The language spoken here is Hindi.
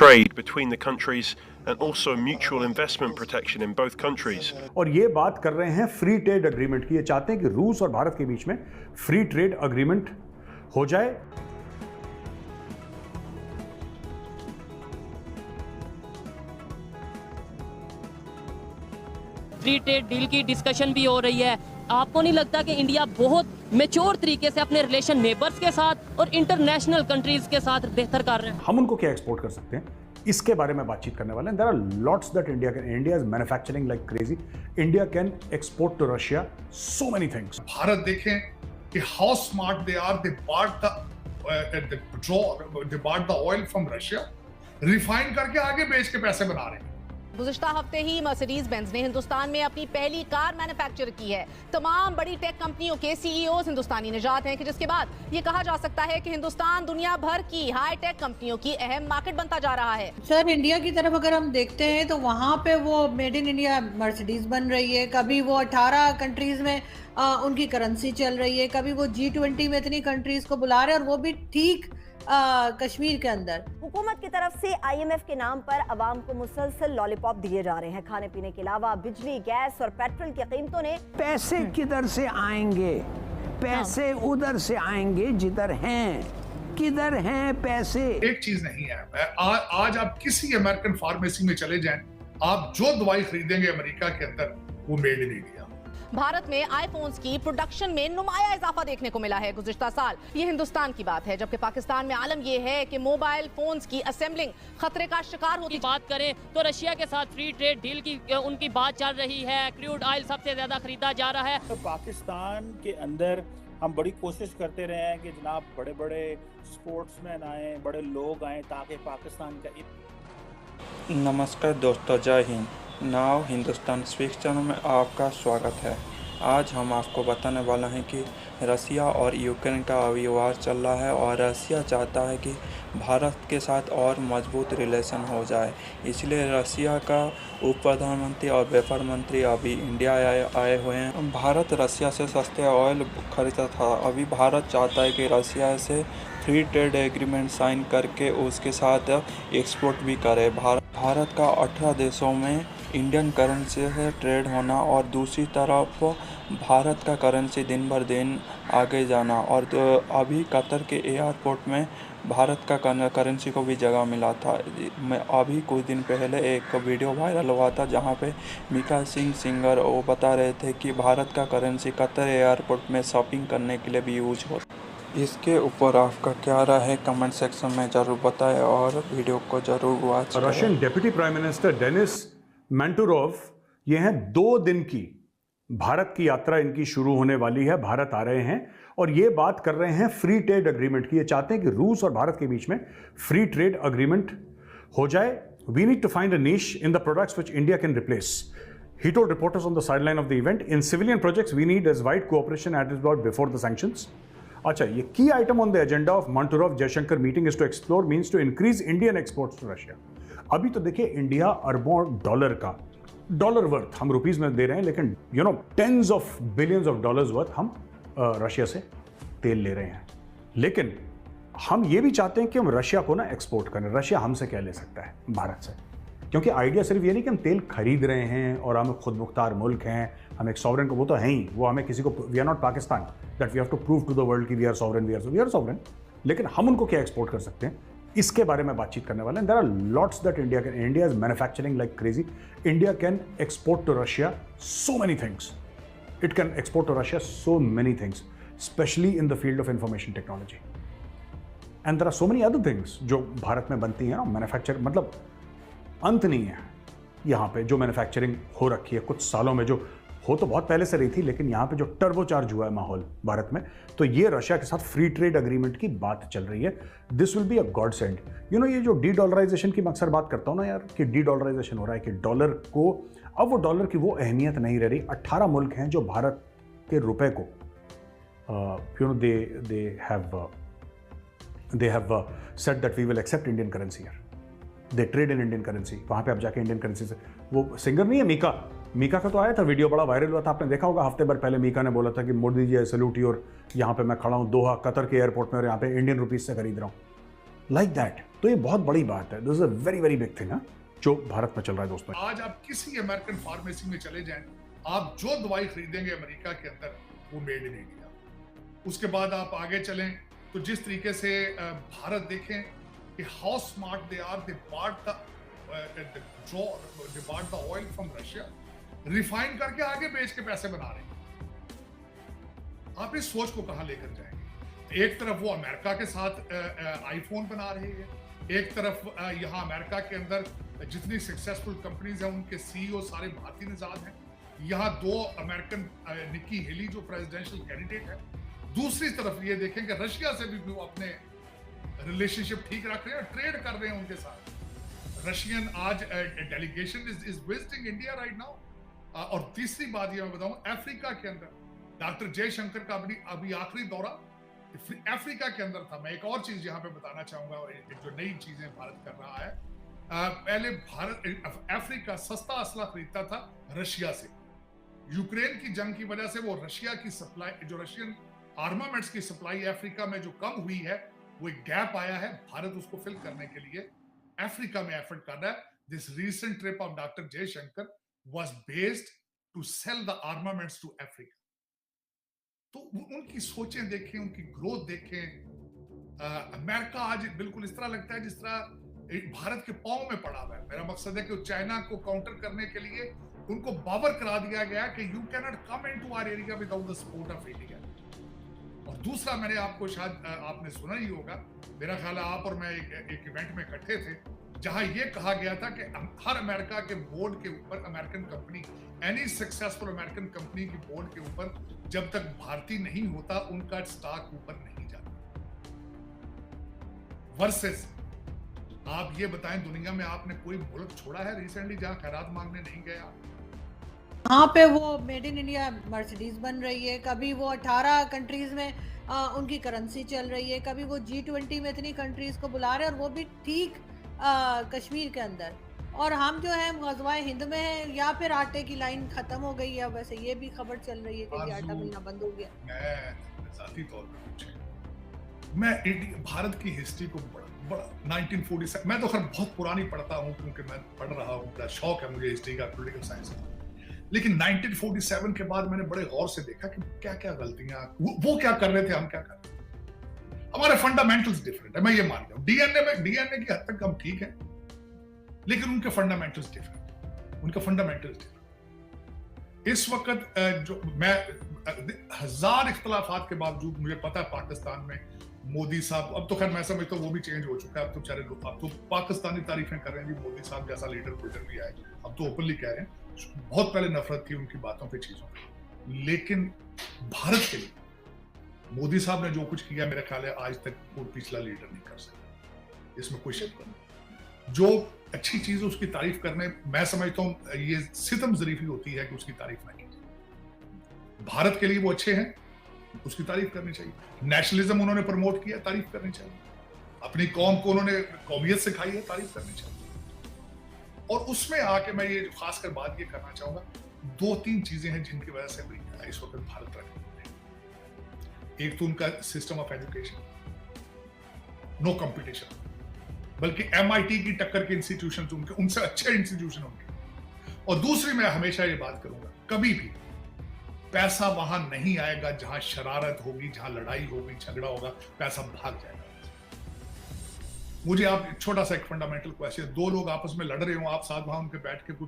trade between the countries and also mutual investment protection in both countries. और ये बात कर रहे हैं फ्री ट्रेड एग्रीमेंट की। ये चाहते हैं कि रूस और भारत के बीच में फ्री ट्रेड एग्रीमेंट हो जाए। फ्री ट्रेड डील की डिस्कशन भी हो रही है। आपको नहीं लगता कि इंडिया बहुत मैच्योर तरीके से अपने रिलेशन नेबर्स के साथ और इंटरनेशनल कंट्रीज के साथ बेहतर कर रहे हैं? हम उनको क्या एक्सपोर्ट कर सकते हैं, इसके बारे में बातचीत करने वाले हैं। There are lots that India is manufacturing like crazy. India can export to Russia so many things. Bharat देखें कि how smart they are. They bought the petrol, they bought the oil from Russia, refine करके आगे बेच के पैसे बना रहे हैं। गुज़िश्ता हफ्ते ही मर्सिडीज बेंज ने हिंदुस्तान में अपनी पहली कार मैन्युफैक्चर की है। तमाम बड़ी टेक कंपनियों के सीईओज हिंदुस्तानी निजात हैं कि जिसके बाद ये कहा जा सकता है कि हिंदुस्तान दुनिया भर की हाई टेक कंपनियों की अहम मार्केट बनता जा रहा है। सर, इंडिया की तरफ अगर हम देखते हैं तो वहाँ पे वो मेड इन इंडिया मर्सिडीज बन रही है। कभी वो 18 कंट्रीज में उनकी करेंसी चल रही है, कभी वो G20 में इतनी कंट्रीज को बुला रहे हैं, और वो भी ठीक कश्मीर के अंदर। हुकूमत की तरफ से IMF के नाम पर अवाम को मुसलसल लॉलीपॉप दिए जा रहे हैं। खाने पीने के अलावा बिजली, गैस और पेट्रोल की कीमतों ने पैसे किधर से आएंगे? पैसे उधर से आएंगे जिधर हैं। किधर हैं पैसे? एक चीज नहीं है, आज आप किसी अमेरिकन फार्मेसी में चले जाएं, आप जो दवाई खरीदेंगे अमेरिका के अंदर वो मेड इन इंडिया। भारत में आईफोन्स की प्रोडक्शन में नुमाया इजाफा देखने को मिला है गुज़िश्ता साल। ये हिंदुस्तान की बात है, जबकि पाकिस्तान में आलम यह है कि मोबाइल फोन्स की असेंबलिंग खतरे का शिकार होती। बात करें तो रशिया के साथ फ्री ट्रेड डील की उनकी बात चल रही है। क्रूड ऑयल सबसे ज्यादा खरीदा जा रहा है। तो पाकिस्तान के अंदर हम बड़ी कोशिश करते रहे हैं कि जनाब बड़े बड़े स्पोर्ट्समैन आए, बड़े लोग आए, ताकि पाकिस्तान का। नमस्कार दोस्तों, जय Hind. Now Hindustan speaks channel में आपका स्वागत है। आज हम आपको बताने वाला हैं कि रसिया और यूक्रेन का विवाद चल रहा है और रसिया चाहता है कि भारत के साथ और मजबूत रिलेशन हो जाए। इसलिए रसिया का उप प्रधानमंत्री और व्यापार मंत्री अभी इंडिया आए हुए हैं। भारत रसिया से सस्ते ऑयल खरीदा था। अभी भारत चाहता है कि रसिया से फ्री ट्रेड एग्रीमेंट साइन करके उसके साथ एक्सपोर्ट भी करे। भारत का 18 देशों में इंडियन करेंसी से ट्रेड होना और दूसरी तरफ भारत का करेंसी दिन भर दिन आगे जाना। और तो अभी कतर के एयरपोर्ट में भारत का करेंसी को भी जगह मिला था। मैं अभी कुछ दिन पहले एक वीडियो वायरल हुआ था जहां पे मीका सिंह सिंगर वो बता रहे थे कि भारत का करेंसी कतर एयरपोर्ट में शॉपिंग करने के लिए भी यूज होता। इसके ऊपर आपका क्या राय है कमेंट सेक्शन में ज़रूर बताएं और वीडियो को ज़रूर वॉच करें। Russian deputy prime minister Denis Manturov ये हैं 2 दिन की भारत की यात्रा इनकी शुरू होने वाली है। भारत आ रहे हैं और ये बात कर रहे हैं फ्री ट्रेड एग्रीमेंट की। ये चाहते हैं कि रूस और भारत के बीच में फ्री ट्रेड एग्रीमेंट हो जाए। We need to find a niche in the products which India can replace. He told reporters on the sideline of the event, in civilian projects we need as wide cooperation as it was before the sanctions. अच्छा, ये की item on the agenda of Manturov Jaishankar meeting is to explore means to increase Indian exports to Russia. अभी तो देखिए इंडिया अरबों डॉलर का डॉलर वर्थ, हम रुपीस में दे रहे हैं, लेकिन you know tens of billions of dollars worth हम रशिया से तेल ले रहे हैं। लेकिन हम ये भी चाहते हैं कि हम रशिया को ना एक्सपोर्ट करें। रशिया हमसे क्या ले सकता है भारत से? क्योंकि आइडिया सिर्फ ये नहीं कि हम तेल खरीद रहे हैं और हम खुद मुख्तार मुल्क हैं, हम एक सॉवरेन को, वो तो है ही, वो हमें किसी को, we are not Pakistan that we have to prove to the world कि we are sovereign, we are sovereign. लेकिन हम उनको क्या एक्सपोर्ट कर सकते हैं, इसके बारे में बातचीत करने वाले हैं। There are lots that India is manufacturing like crazy. India can export to Russia so many things. It can export to Russia so many things, specially in the field of information technology. And there are so many other things जो भारत में बनती हैं ना, मैन्युफैक्चर, मतलब अंत नहीं है यहाँ पे जो मैन्युफैक्चरिंग हो रखी है कुछ सालों में, जो हो तो बहुत पहले से रही थी, लेकिन यहाँ पे जो टर्बोचार्ज हुआ है माहौल भारत में, तो ये रशिया के साथ फ्री ट्रेड एग्रीमेंट की बात चल रही है। This will be a God send. You know, ये जो डी डॉलराइजेशन की मैं अक्सर बात करता हूँ ना यार, कि डी डॉलराइजेशन हो रहा है, कि डॉलर को अब वो डॉलर की वो अहमियत नहीं रह रही। 18 मुल्क हैं जो भारत के रुपए को you know they have said that we will accept Indian currency here, they trade in Indian currency. वहाँ पे आप जाके इंडियन करेंसी से, वो सिंगर नहीं है मीका का तो आया था वीडियो, बड़ा वायरल हुआ था, आपने देखा होगा। हफ्ते भर पहले मीका ने बोला था कि मोदी जी सैल्यूट यू, और यहाँ पे मैं खड़ा हूँ दोहा कतर के एयरपोर्ट में और यहाँ पे इंडियन रुपीज से खरीद रहा हूँ। लाइक दैट तो ये बहुत बड़ी बात है, this is a very very big thing जो भारत में चल रहा है दोस्तों। आज आप किसी अमेरिकन फार्मेसी में चले जाएं, आप जो दवाई खरीदेंगे अमेरिका के अंदर वो मेड इन इंडिया। उसके बाद आप आगे चलें तो जिस तरीके से भारत देखें कि how smart they are, they bought the oil from Russia, refine करके आगे बेच के पैसे बना रहे हैं। आप इस सोच को कहां लेकर जाएंगे? एक तरफ वो अमेरिका के साथ आईफोन बना रहे हैं, एक तरफ यहाँ अमेरिका के अंदर जितनी सक्सेसफुल कंपनीज हैं उनके सीईओ सारे भारतीय निजात हैं। यहाँ 2 अमेरिकन, निकी हेली जो प्रेसिडेंशियल कैंडिडेट है, दूसरी तरफ ये देखें कि रशिया से भी वो अपने रिलेशनशिप ठीक रख रहे हैं, ट्रेड कर रहे हैं उनके साथ। रशियन आज delegation is visiting India right now. और तीसरी बात ये मैं बताऊं, अफ्रीका के अंदर डॉक्टर जयशंकर का अभी आखिरी दौरा अफ्रीका के अंदर था। मैं एक और चीज यहाँ पे बताना चाहूंगा, जो नई चीजें भारत कर रहा है। पहले अफ्रीका सस्ता असला खरीदता था रशिया से। यूक्रेन की जंग की वजह से वो रशिया की सप्लाई, जो रशियन आर्मामेंट्स की सप्लाई अफ्रीका में जो कम हुई है, वो एक गैप आया है। भारत उसको फिल करने के लिए अफ्रीका में एफर्ट कर रहा है। This recent trip of doctor Jaishankar was based to sell the armaments to Africa. तो उनकी सोचें देखें, उनकी ग्रोथ देखें। अमेरिका आज बिल्कुल इस तरह लगता है जिस तरह भारत के पांव में पड़ा हुआ है। मेरा मकसद है कि चाइना को काउंटर करने के लिए उनको बावर करा दिया गया कि you can not come into our area without the support of India. और दूसरा, मैंने आपको शायद आपने सुना ही होगा, मेरा ख्याल है आप और मैं एक इवेंट में इकट्ठे थे जहां ये कहा गया था कि हर अमेरिका के बोर्ड के ऊपर, American company, any successful American company की बोर्ड के ऊपर जब तक भारतीय नहीं होता उनका स्टॉक ऊपर नहीं जाता। वर्सेस आप ये बताएं, दुनिया में आपने कोई मुल्क छोड़ा है रिसेंटली जहां खैरात मांगने नहीं गया? वहाँ पे वो मेड इन इंडिया मर्सिडीज बन रही है, कभी वो 18 कंट्रीज में उनकी करेंसी चल रही है, कभी वो G20 में इतनी कंट्रीज को बुला रहे हैं, और वो भी ठीक कश्मीर के अंदर। और हम जो है गज़वा हिंद में है, या फिर आटे की लाइन खत्म हो गई है। वैसे ये भी खबर चल रही है कि आटा मिलना बंद हो गया। मैं ज़ाती तौर पर पूछे, मैं भारत की हिस्ट्री को बड़ा 1947, मैं तो खैर बहुत पुरानी पढ़ता हूँ क्योंकि मैं पढ़ रहा हूँ, बड़ा शौक है मुझे हिस्ट्री का, पॉलिटिकल साइंस का। लेकिन 1947 के बाद मैंने बड़े गौर से देखा कि क्या क्या गलतियां वो क्या कर रहे थे, हम क्या कर रहे थे। हमारे फंडामेंटल्स डिफरेंट है, मैं ये मानता हूँ। डीएनए की हद तक हम ठीक है, लेकिन उनके फंडामेंटल्स डिफरेंट, उनका फंडामेंटल्स डिफरेंट। इस वक्त जो मैं 1000 इख्तलाफात के बावजूद, मुझे पता है पाकिस्तान में मोदी साहब, अब तो खैर मैं समझता हूँ वो भी चेंज हो चुका है। अब तो बेचारे लोग, अब तो पाकिस्तानी तारीफें कर रहे हैं जी, मोदी साहब जैसा लीडर भी आए, अब तो ओपनली कह रहे हैं। बहुत पहले नफरत थी उनकी बातों पे, चीजों पे, लेकिन भारत के लिए मोदी साहब ने जो कुछ किया, मेरा ख्याल है आज तक कोई पिछला लीडर नहीं कर सकता, इसमें कोई शक नहीं। जो अच्छी चीज है उसकी तारीफ करने, मैं समझता हूं ये सितम ज़रीफी होती है कि उसकी तारीफ ना कीजिए। भारत के लिए वो अच्छे हैं, उसकी तारीफ करनी चाहिए। नेशनलिज्म उन्होंने प्रमोट किया, तारीफ करनी चाहिए। अपनी कौम को उन्होंने कौमियत सिखाई है, तारीफ करनी चाहिए। और उसमें आके मैं ये खासकर बात ये करना चाहूंगा, 2-3 चीजें हैं जिनकी वजह से इस वक्त भारत रख है। एक तो उनका system of education, no competition, बल्कि MIT की टक्कर के इंस्टीट्यूशन उनसे अच्छे इंस्टीट्यूशन होंगे। और दूसरी, मैं हमेशा ये बात करूंगा, कभी भी पैसा वहां नहीं आएगा जहां शरारत होगी, जहां लड़ाई होगी, झगड़ा होगा, पैसा भाग जाएगा। मुझे आप छोटा सा एक फंडामेंटल क्वेश्चन, 2 लोग आपस में लड़ रहे हो, आप साथ वहां उनके बैठ के